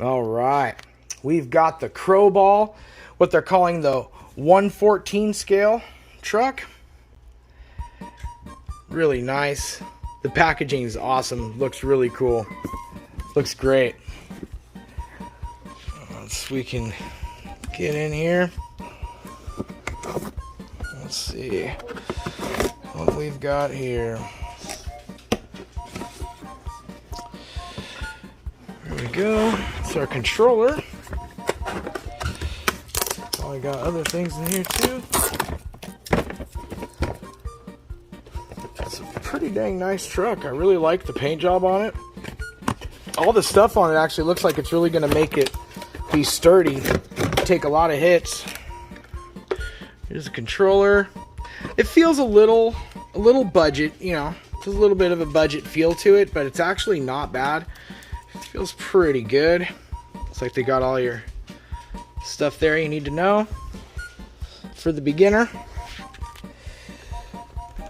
All right. We've got the Croboll, what they're calling the 114 scale truck. Really nice. The packaging is awesome. Looks really cool. Looks great. We can get in here. Let's see what we've got here. There we go. It's our controller. Oh, I got other things in here too. It's a pretty dang nice truck. I really like the paint job on it. All the stuff on it actually looks like it's really going to make it be sturdy, take a lot of hits. Here's the controller. It feels a little budget, you know, it's a little bit of a budget feel to it, but it's actually not bad. It feels pretty good. Looks like they got all your stuff there you need to know for the beginner.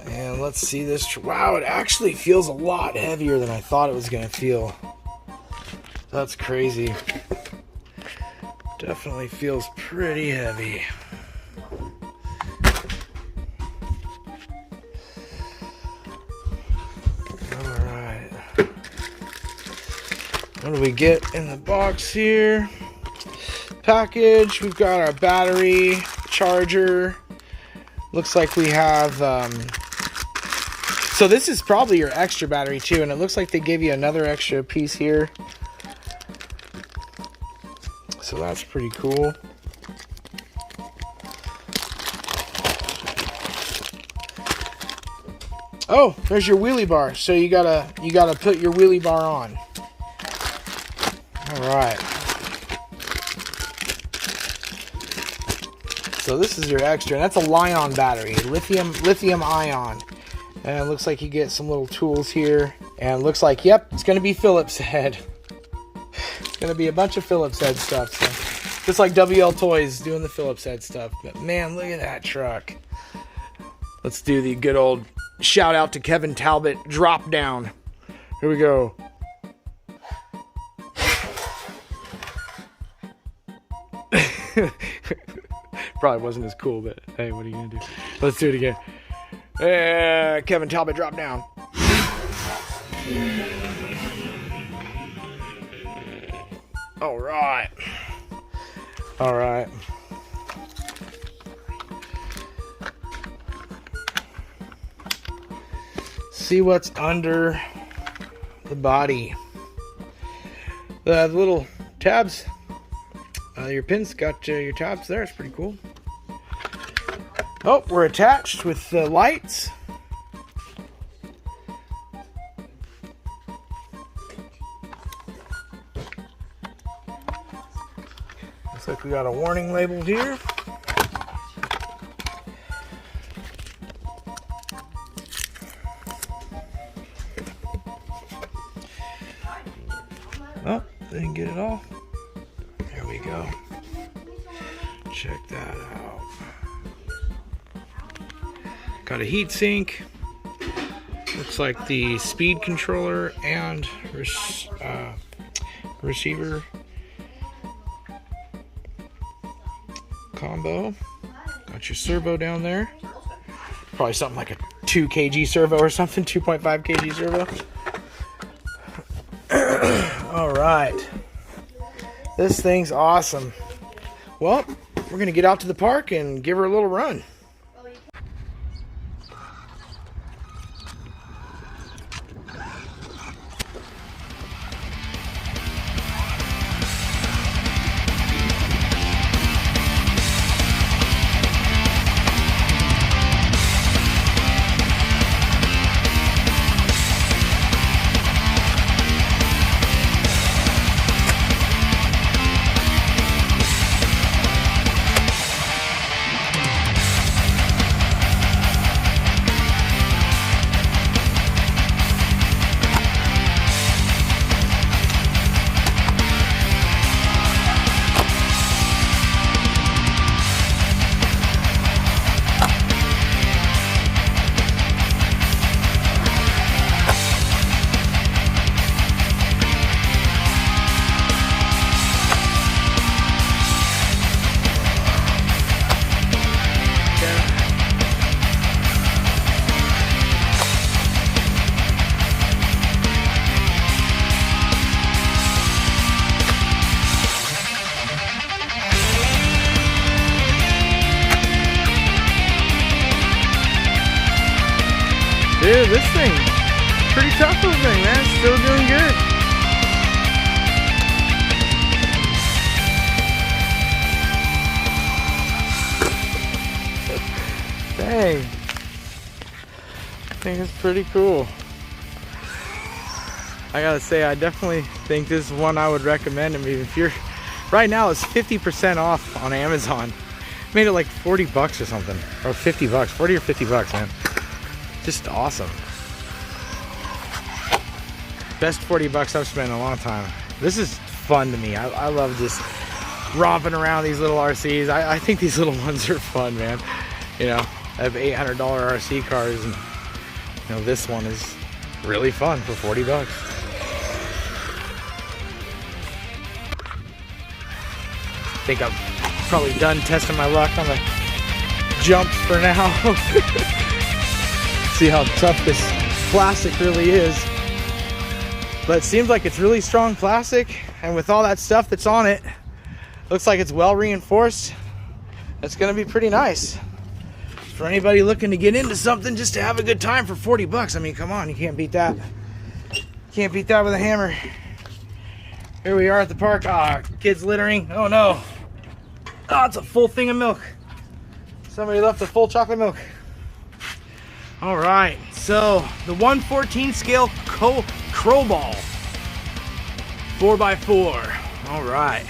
And let's see this. Wow, it actually feels a lot heavier than I thought it was going to feel. That's crazy. Definitely feels pretty heavy. Alright. What do we get in the box here? Package. We've got our battery, charger. Looks like we have... so this is probably your extra battery too, and it looks like they gave you another extra piece here. So that's pretty cool. Oh, there's your wheelie bar. So you gotta put your wheelie bar on. All right. So this is your extra, and that's a Li-ion battery, lithium ion. And it looks like you get some little tools here, and it looks like, yep, it's gonna be Phillips head. Gonna be a bunch of Phillips head stuff, so just like WL Toys doing the Phillips head stuff. But man, look at that truck. Let's do the good old shout out to Kevin Talbot drop down. Here we go. Probably wasn't as cool, but hey, what are you gonna do? Let's do it again. Kevin Talbot drop down. All right. All right. See what's under the body. The little tabs. Your pins got your tabs there. It's pretty cool. Oh, we're attached with the lights. Looks like we got a warning label here. Oh, didn't get it all. There we go. Check that out. Got a heat sink. Looks like the speed controller and receiver combo. Got your servo down there. Probably something like a 2 kg servo or something, 2.5 kg servo. All right. This thing's awesome. Well, we're going to get out to the park and give her a little run. this thing, pretty tough little thing, man. Still doing good. Dang. I think it's pretty cool. I gotta say, I definitely think this is one I would recommend. I mean, if you're, right now it's 50% off on Amazon. Made it like 40 bucks or something, or 50 bucks, 40 or 50 bucks, man. Just awesome. Best 40 bucks I've spent in a long time. This is fun to me. I love just romping around these little RCs. I think these little ones are fun, man. You know, I have $800 RC cars, and you know, this one is really fun for 40 bucks. I think I'm probably done testing my luck on the jumps for now. See how tough this plastic really is. But it seems like it's really strong plastic, and with all that stuff that's on it, looks like it's well reinforced. That's gonna be pretty nice for anybody looking to get into something just to have a good time for 40 bucks. I mean, come on, you can't beat that. Can't beat that with a hammer. Here we are at the park. Ah, kids littering. Oh no. Oh, it's a full thing of milk. Somebody left a full chocolate milk. All right, so the 1/14 scale Croboll 4x4. All right.